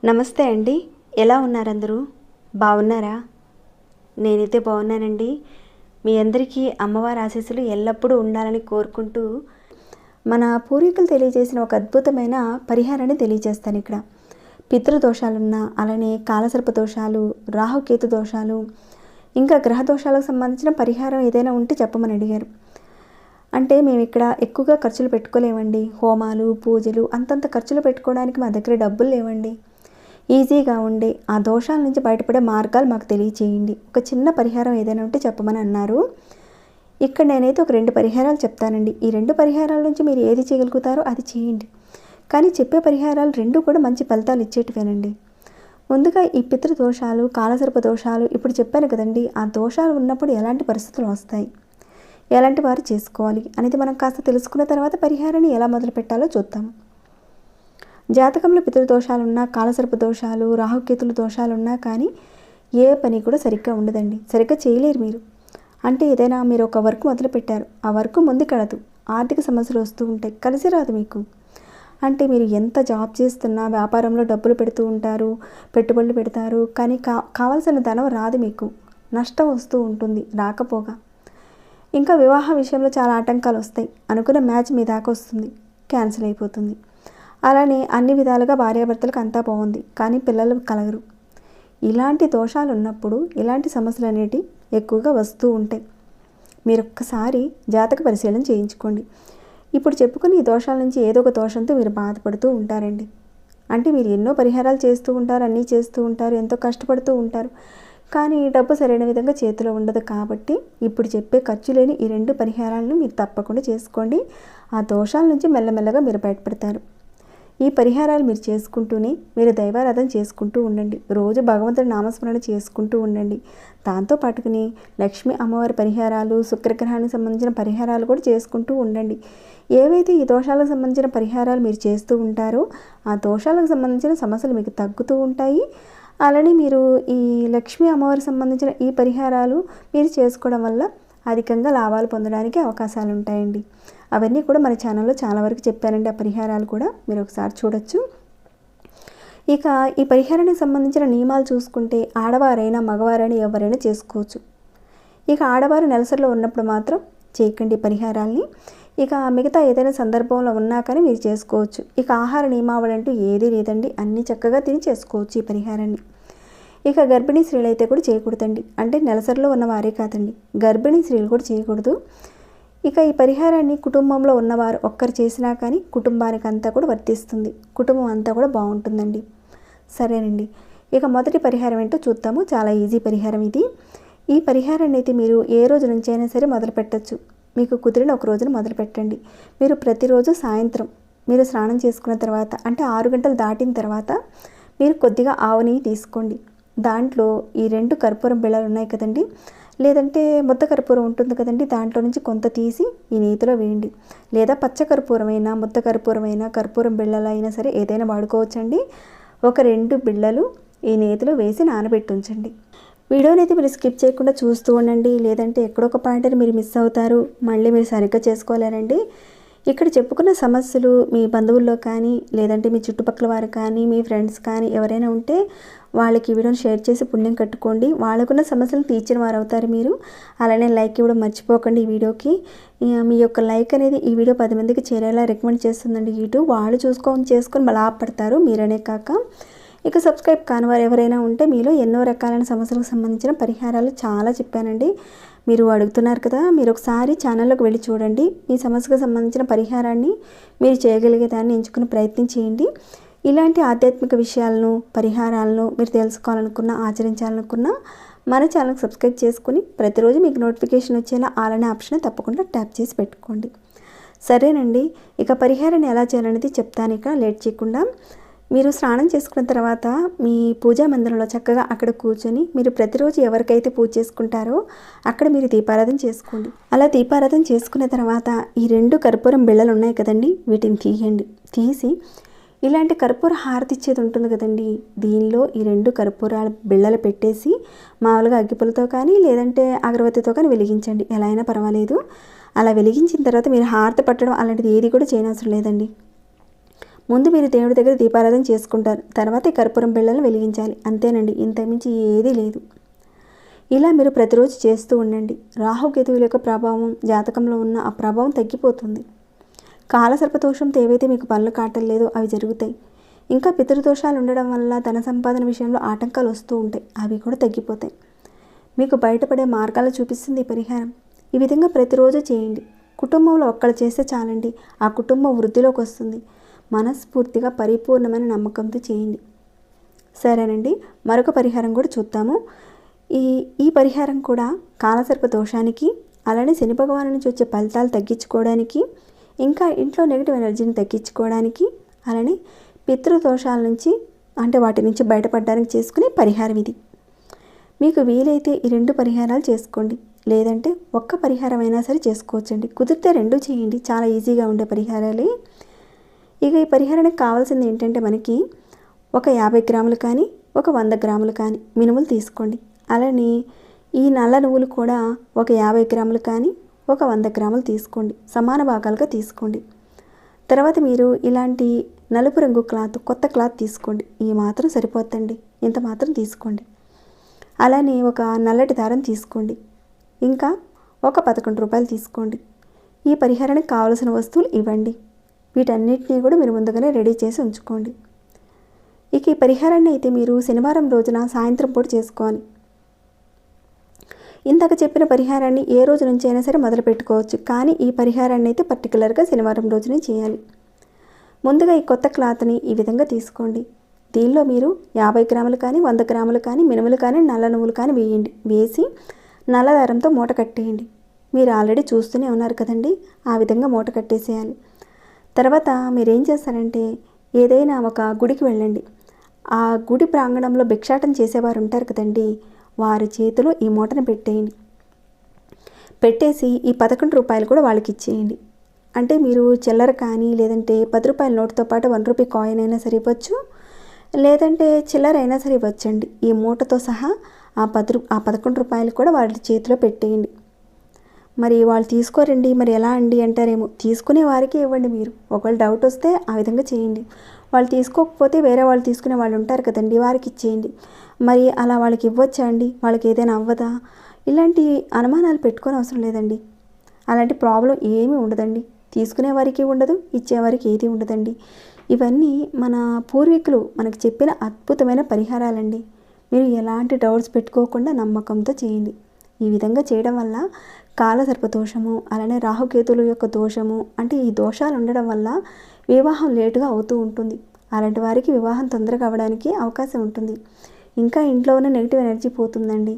నమస్తే అండి, ఎలా ఉన్నారు అందరూ? బాగున్నారా? నేనైతే బాగున్నానండి. మీ అందరికీ అమ్మవారి ఆశీస్సులు ఎల్లప్పుడూ ఉండాలని కోరుకుంటూ మన పూర్వీకులు తెలియజేసిన ఒక అద్భుతమైన పరిహారాన్ని తెలియజేస్తాను ఇక్కడ. పితృదోషాలున్నా, అలానే కాలసర్ప దోషాలు, రాహుకేతు దోషాలు, ఇంకా గ్రహ దోషాలకు సంబంధించిన పరిహారం ఏదైనా ఉంటే చెప్పమని అడిగారు. అంటే మేము ఇక్కడ ఎక్కువగా ఖర్చులు పెట్టుకోలేమండి. హోమాలు, పూజలు అంతంత ఖర్చులు పెట్టుకోవడానికి మా దగ్గర డబ్బులు లేవండి. ఈజీగా ఉండే ఆ దోషాల నుంచి బయటపడే మార్గాలు మాకు తెలియచేయండి, ఒక చిన్న పరిహారం ఏదైనా ఉంటే చెప్పమని అన్నారు. ఇక్కడ నేనైతే ఒక 2 పరిహారాలు చెప్తానండి. ఈ 2 పరిహారాల నుంచి మీరు ఏది చేయగలుగుతారో అది చేయండి. కానీ చెప్పే పరిహారాలు 2 కూడా మంచి ఫలితాలు ఇచ్చేటివేనండి. ముందుగా ఈ పితృదోషాలు, కాలసర్ప దోషాలు ఇప్పుడు చెప్పాను కదండి. ఆ దోషాలు ఉన్నప్పుడు ఎలాంటి పరిస్థితులు వస్తాయి, ఎలాంటి వారు చేసుకోవాలి అనేది మనం కాస్త తెలుసుకున్న తర్వాత పరిహారాన్ని ఎలా మొదలు పెట్టాలో చూద్దాము. జాతకంలో పితృదోషాలున్నా, కాలసర్ప దోషాలు, రాహుకేతుల దోషాలున్నా కానీ ఏ పని కూడా సరిగ్గా ఉండదండి. సరిగ్గా చేయలేరు మీరు. అంటే ఏదైనా మీరు ఒక వర్క్ మొదలు పెట్టారు, ఆ వర్క్ ముందుకెళ్ళదు, ఆర్థిక సమస్యలు వస్తూ ఉంటాయి, కలిసి రాదు మీకు. అంటే మీరు ఎంత జాబ్ చేస్తున్నా, వ్యాపారంలో డబ్బులు పెడుతూ ఉంటారు, పెట్టుబడులు పెడతారు, కానీ కావాల్సిన ధనం రాదు మీకు, నష్టం వస్తూ ఉంటుంది రాకపోగా. ఇంకా వివాహ విషయంలో చాలా ఆటంకాలు వస్తాయి. అనుకున్న మ్యాచ్ మీ దాకా వస్తుంది, క్యాన్సిల్ అయిపోతుంది. అలానే అన్ని విధాలుగా భార్యాభర్తలకు అంతా బాగుంది, కానీ పిల్లలు కలగరు. ఇలాంటి దోషాలు ఉన్నప్పుడు ఇలాంటి సమస్యలు అనేటివి ఎక్కువగా వస్తూ ఉంటాయి. మీరు ఒక్కసారి జాతక పరిశీలన చేయించుకోండి. ఇప్పుడు చెప్పుకుని ఈ దోషాల నుంచి ఏదో ఒక దోషంతో మీరు బాధపడుతూ ఉంటారండి. అంటే మీరు ఎన్నో పరిహారాలు చేస్తూ ఉంటారు, అన్నీ చేస్తూ ఉంటారు, ఎంతో కష్టపడుతూ ఉంటారు, కానీ డబ్బు సరైన విధంగా చేతిలో ఉండదు. కాబట్టి ఇప్పుడు చెప్పే ఖర్చు లేని ఈ 2 పరిహారాలను మీరు తప్పకుండా చేసుకోండి. ఆ దోషాల నుంచి మెల్లమెల్లగా మీరు బయటపడతారు. ఈ పరిహారాలు మీరు చేసుకుంటూనే మీరు దైవారాధన చేసుకుంటూ ఉండండి. రోజు భగవంతుడి నామస్మరణ చేసుకుంటూ ఉండండి. దాంతో పాటుకుని లక్ష్మీ అమ్మవారి పరిహారాలు, శుక్రగ్రహానికి సంబంధించిన పరిహారాలు కూడా చేసుకుంటూ ఉండండి. ఏవైతే ఈ దోషాలకు సంబంధించిన పరిహారాలు మీరు చేస్తూ ఉంటారో ఆ దోషాలకు సంబంధించిన సమస్యలు మీకు తగ్గుతూ ఉంటాయి. అలానే మీరు ఈ లక్ష్మీ అమ్మవారికి సంబంధించిన ఈ పరిహారాలు మీరు చేసుకోవడం వల్ల అధికంగా లాభాలు పొందడానికి అవకాశాలు ఉంటాయండి. అవన్నీ కూడా మన ఛానల్లో చాలా వరకు చెప్పానండి. ఆ పరిహారాలు కూడా మీరు ఒకసారి చూడొచ్చు. ఇక ఈ పరిహారానికి సంబంధించిన నియమాలు చూసుకుంటే ఆడవారైనా మగవారైనా ఎవరైనా చేసుకోవచ్చు. ఇక ఆడవారు నెలసరిలో ఉన్నప్పుడు మాత్రం చేయకండి పరిహారాల్ని. ఇక మిగతా ఏదైనా సందర్భంలో ఉన్నా కానీ మీరు చేసుకోవచ్చు. ఇక ఆహార నియమావళి అంటూ ఏదీ లేదండి, అన్నీ చక్కగా తిని చేసుకోవచ్చు ఈ పరిహారాన్ని. ఇక గర్భిణీ స్త్రీలు అయితే కూడా చేయకూడదండి. అంటే నెలసరిలో ఉన్నవారే కాదండి, గర్భిణీ స్త్రీలు కూడా చేయకూడదు. ఇక ఈ పరిహారాన్ని కుటుంబంలో ఉన్నవారు ఒక్కరు చేసినా కానీ కుటుంబానికి అంతా కూడా వర్తిస్తుంది, కుటుంబం అంతా కూడా బాగుంటుందండి. సరేనండి, ఇక మొదటి పరిహారం ఏంటో చూద్దాము. చాలా ఈజీ పరిహారం ఇది. ఈ పరిహారాన్ని అయితే మీరు ఏ రోజు నుంచి అయినా సరే మొదలు పెట్టచ్చు. మీకు కుదిరిన ఒక రోజున మొదలు పెట్టండి. మీరు ప్రతిరోజు సాయంత్రం మీరు స్నానం చేసుకున్న తర్వాత, అంటే 6 గంటలు దాటిన తర్వాత మీరు కొద్దిగా ఆవు నెయ్యి తీసుకోండి. దాంట్లో ఈ 2 కర్పూరం బిళ్ళలు ఉన్నాయి కదండి, లేదంటే ముద్ద కర్పూరం ఉంటుంది కదండి, దాంట్లో నుంచి కొంత తీసి ఈ నేతిలో వేయండి. లేదా పచ్చ కర్పూరమైనా, ముద్ద కర్పూరమైనా, కర్పూరం బిళ్ళలు అయినా సరే ఏదైనా వాడుకోవచ్చండి. ఒక 2 బిళ్ళలు ఈ నేతిలో వేసి నానబెట్టి ఉంచండి. వీడియోని అయితే మీరు స్కిప్ చేయకుండా చూస్తూ ఉండండి, లేదంటే ఎక్కడొక పాయింట్ని మీరు మిస్ అవుతారు, మళ్ళీ మీరు సరిగ్గా చేసుకోలేరండి. ఇక్కడ చెప్పుకున్న సమస్యలు మీ బంధువుల్లో కానీ, లేదంటే మీ చుట్టుపక్కల వారు కానీ, మీ ఫ్రెండ్స్ కానీ ఎవరైనా ఉంటే వాళ్ళకి ఈ వీడియోని షేర్ చేసి పుణ్యం కట్టుకోండి. వాళ్ళకున్న సమస్యలు తీర్చిన వారు అవుతారు మీరు. అలానే లైక్ ఇవ్వడం మర్చిపోకండి ఈ వీడియోకి. మీ యొక్క లైక్ అనేది ఈ వీడియో 10 మందికి చేరేలా రికమెండ్ చేస్తుందండి యూట్యూబ్. వాళ్ళు చేసుకొని లాభపడతారు, మీరనే కాక. ఇక సబ్స్క్రైబ్ కాని వారు ఎవరైనా ఉంటే మీలో ఎన్నో రకాలైన సమస్యలకు సంబంధించిన పరిహారాలు చాలా చెప్పానండి. మీరు అడుగుతున్నారు కదా, మీరు ఒకసారి ఛానల్లోకి వెళ్ళి చూడండి. మీ సమస్యకు సంబంధించిన పరిహారాన్ని మీరు చేయగలిగే దాన్ని ఎంచుకుని ప్రయత్నం చేయండి. ఇలాంటి ఆధ్యాత్మిక విషయాలను, పరిహారాలను మీరు తెలుసుకోవాలనుకున్నా, ఆచరించాలనుకున్నా మన ఛానల్కి సబ్స్క్రైబ్ చేసుకుని ప్రతిరోజు మీకు నోటిఫికేషన్ వచ్చేలా ఆల్ అనే ఆప్షన్ తప్పకుండా ట్యాప్ చేసి పెట్టుకోండి. సరేనండి, ఇక పరిహారాన్ని ఎలా చేయాలనేది చెప్తాను. ఇక లేట్ చేయకుండా మీరు స్నానం చేసుకున్న తర్వాత మీ పూజా మందిరంలో చక్కగా అక్కడ కూర్చొని మీరు ప్రతిరోజు ఎవరికైతే పూజ చేసుకుంటారో అక్కడ మీరు దీపారాధన చేసుకోండి. అలా దీపారాధన చేసుకున్న తర్వాత ఈ 2 కర్పూరం బిళ్ళలు ఉన్నాయి కదండి, వీటిని తీయండి. తీసి ఇలాంటి కర్పూర హారతి ఇచ్చేది ఉంటుంది కదండి, దీనిలో ఈ 2 కర్పూరాల బిళ్ళలు పెట్టేసి మామూలుగా అగ్గిపుల్లతో కానీ లేదంటే అగరబత్తితో కానీ వెలిగించండి, ఎలా అయినా పర్వాలేదు. అలా వెలిగించిన తర్వాత మీరు హారతి పట్టడం అలాంటిది ఏది కూడా చేయనవసరం లేదండి. ముందు మీరు దేవుడి దగ్గర దీపారాధన చేసుకుంటారు, తర్వాత ఈ కర్పూరం బిళ్ళలను వెలిగించాలి, అంతేనండి, ఇంతకుమించి ఏదీ లేదు. ఇలా మీరు ప్రతిరోజు చేస్తూ ఉండండి. రాహుకేతువుల యొక్క ప్రభావం జాతకంలో ఉన్న ఆ ప్రభావం తగ్గిపోతుంది. కాలసర్పదోషంతో ఏవైతే మీకు పనులు కాటలేదో అవి జరుగుతాయి. ఇంకా పితృదోషాలు ఉండడం వల్ల ధన సంపాదన విషయంలో ఆటంకాలు వస్తూ ఉంటాయి, అవి కూడా తగ్గిపోతాయి. మీకు బయటపడే మార్గాలు చూపిస్తుంది ఈ పరిహారం. ఈ విధంగా ప్రతిరోజు చేయండి. కుటుంబంలో ఒక్కళ్ళు చేస్తే చాలండి, ఆ కుటుంబం వృద్ధిలోకి వస్తుంది. మనస్ఫూర్తిగా పరిపూర్ణమైన నమ్మకంతో చేయండి. సరేనండి, మరొక పరిహారం కూడా చూద్దాము. ఈ పరిహారం కూడా కాలసర్ప దోషానికి, అలానే శని భగవాను నుంచి వచ్చే ఫలితాలు తగ్గించుకోవడానికి, ఇంకా ఇంట్లో నెగిటివ్ ఎనర్జీని తగ్గించుకోవడానికి, అలానే పితృదోషాల నుంచి అంటే వాటి నుంచి బయటపడడానికి చేసుకునే పరిహారం ఇది. మీకు వీలైతే ఈ 2 పరిహారాలు చేసుకోండి, లేదంటే ఒక్క పరిహారం అయినా సరే చేసుకోవచ్చండి. కుదిరితే 2 చేయండి, చాలా ఈజీగా ఉండే పరిహారాలే. ఇక ఈ పరిహారానికి కావాల్సింది ఏంటంటే మనకి ఒక 50 గ్రాములు కానీ ఒక 100 గ్రాములు కానీ మినుములు తీసుకోండి. అలానే ఈ నల్ల నువ్వులు కూడా ఒక 50 గ్రాములు కానీ ఒక 100 గ్రాములు తీసుకోండి, సమాన భాగాలుగా తీసుకోండి. తర్వాత మీరు ఇలాంటి నలుపు రంగు క్లాత్, కొత్త క్లాత్ తీసుకోండి, ఈ మాత్రం సరిపోతుందండి, ఇంత మాత్రం తీసుకోండి. అలానే ఒక నల్లటి దారం తీసుకోండి, ఇంకా ఒక 11 రూపాయలు తీసుకోండి. ఈ పరిహారానికి కావలసిన వస్తువులు ఇవ్వండి. వీటన్నిటినీ కూడా మీరు ముందుగానే రెడీ చేసి ఉంచుకోండి. ఇక ఈ పరిహారాన్ని అయితే మీరు శనివారం రోజున సాయంత్రం పూట చేసుకోవాలి. ఇందాక చెప్పిన పరిహారాన్ని ఏ రోజు నుంచి అయినా సరే మొదలు పెట్టుకోవచ్చు, కానీ ఈ పరిహారాన్ని అయితే పర్టికులర్గా శనివారం రోజునే చేయాలి. ముందుగా ఈ కొత్త క్లాత్ని ఈ విధంగా తీసుకోండి. దీనిలో మీరు 50 గ్రాములు కానీ 100 గ్రాములు కానీ మినుములు కానీ నల్ల నువ్వులు కానీ వేయండి. వేసి నల్ల దారంతో మూట కట్టేయండి. మీరు ఆల్రెడీ చూస్తూనే ఉన్నారు కదండి, ఆ విధంగా మూట కట్టేసేయాలి. తర్వాత మీరేం చేస్తారంటే ఏదైనా ఒక గుడికి వెళ్ళండి. ఆ గుడి ప్రాంగణంలో భిక్షాటన చేసేవారు ఉంటారు కదండి, వారి చేతిలో ఈ మూటను పెట్టేయండి. పెట్టేసి ఈ 11 రూపాయలు కూడా వాళ్ళకి ఇచ్చేయండి. అంటే మీరు చిల్లర కానీ లేదంటే 10 రూపాయల నోటుతో పాటు 1 రూపాయి కాయిన్ అయినా సరే ఇవ్వచ్చు, లేదంటే చిల్లర అయినా సరే ఇవ్వచ్చండి. ఈ మూటతో సహా ఆ 11 రూపాయలు కూడా వాళ్ళ చేతిలో పెట్టేయండి. మరి వాళ్ళు తీసుకోరండి, మరి ఎలా అండి అంటారేమో, తీసుకునే వారికి ఇవ్వండి. మీరు ఒకవేళ డౌట్ వస్తే ఆ విధంగా చేయండి. వాళ్ళు తీసుకోకపోతే వేరే వాళ్ళు తీసుకునే వాళ్ళు ఉంటారు కదండి, వారికి ఇచ్చేయండి. మరి అలా వాళ్ళకి ఇవ్వచ్చా అండి, వాళ్ళకి ఏదైనా అవ్వదా, ఇలాంటి అనుమానాలు పెట్టుకొని అవసరం లేదండి. అలాంటి ప్రాబ్లం ఏమీ ఉండదండి. తీసుకునే వారికి ఉండదు, ఇచ్చేవారికి ఏది ఉండదండి. ఇవన్నీ మన పూర్వీకులు మనకు చెప్పిన అద్భుతమైన పరిహారాలండి. మీరు ఎలాంటి డౌట్స్ పెట్టుకోకుండా నమ్మకంతో చేయండి. ఈ విధంగా చేయడం వల్ల కాలసర్పదోషము, అలానే రాహుకేతుల యొక్క దోషము, అంటే ఈ దోషాలు ఉండడం వల్ల వివాహం లేటుగా అవుతూ ఉంటుంది. అలాంటి వారికి వివాహం తొందరగా అవ్వడానికి అవకాశం ఉంటుంది. ఇంకా ఇంట్లో ఉన్న నెగిటివ్ ఎనర్జీ పోతుందండి.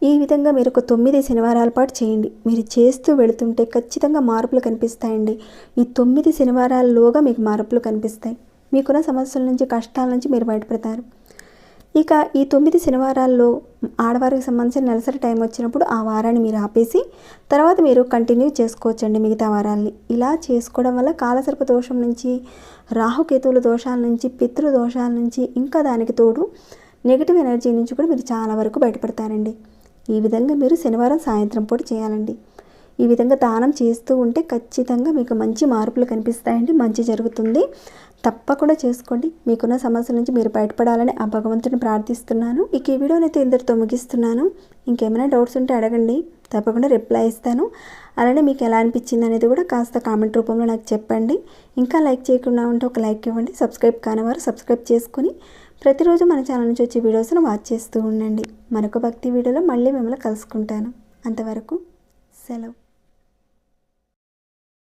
ఈ విధంగా మీరు ఒక 9 శనివారాల పాటు చేయండి. మీరు చేస్తూ వెళుతుంటే ఖచ్చితంగా మార్పులు కనిపిస్తాయండి. ఈ 9 శనివారాల్లోగా మీకు మార్పులు కనిపిస్తాయి. మీకున్న సమస్యల నుంచి, కష్టాల నుంచి మీరు బయటపడతారు. ఇక ఈ 9 శనివారాల్లో ఆడవారికి సంబంధించిన నెలసరి టైం వచ్చినప్పుడు ఆ వారాన్ని మీరు ఆపేసి తర్వాత మీరు కంటిన్యూ చేసుకోవచ్చండి మిగతా వారాల్ని. ఇలా చేసుకోవడం వల్ల కాలసర్ప దోషం నుంచి, రాహుకేతువుల దోషాల నుంచి, పితృ దోషాల నుంచి, ఇంకా దానికి తోడు నెగిటివ్ ఎనర్జీ నుంచి కూడా మీరు చాలా వరకు బయటపడతారండి. ఈ విధంగా మీరు శనివారం సాయంత్రం పూట చేయాలండి. ఈ విధంగా దానం చేస్తూ ఉంటే ఖచ్చితంగా మీకు మంచి మార్పులు కనిపిస్తాయండి, మంచి జరుగుతుంది. తప్పకుండా చేసుకోండి. మీకున్న సమస్యల నుంచి మీరు బయటపడాలని ఆ భగవంతుని ప్రార్థిస్తున్నాను. ఇక ఈ వీడియోని అయితే ఇంతటితో ముగిస్తున్నాను. ఇంకేమైనా డౌట్స్ ఉంటే అడగండి, తప్పకుండా రిప్లై ఇస్తాను. అలానే మీకు ఎలా అనిపించింది అనేది కూడా కాస్త కామెంట్ రూపంలో నాకు చెప్పండి. ఇంకా లైక్ చేయకుండా ఉంటే ఒక లైక్ ఇవ్వండి. సబ్స్క్రైబ్ కానివారు సబ్స్క్రైబ్ చేసుకుని ప్రతిరోజు మన ఛానల్ నుంచి వచ్చే వీడియోస్ను వాచ్ చేస్తూ ఉండండి. మరొక భక్తి వీడియోలో మళ్ళీ మిమ్మల్ని కలుసుకుంటాను. అంతవరకు సెలవు.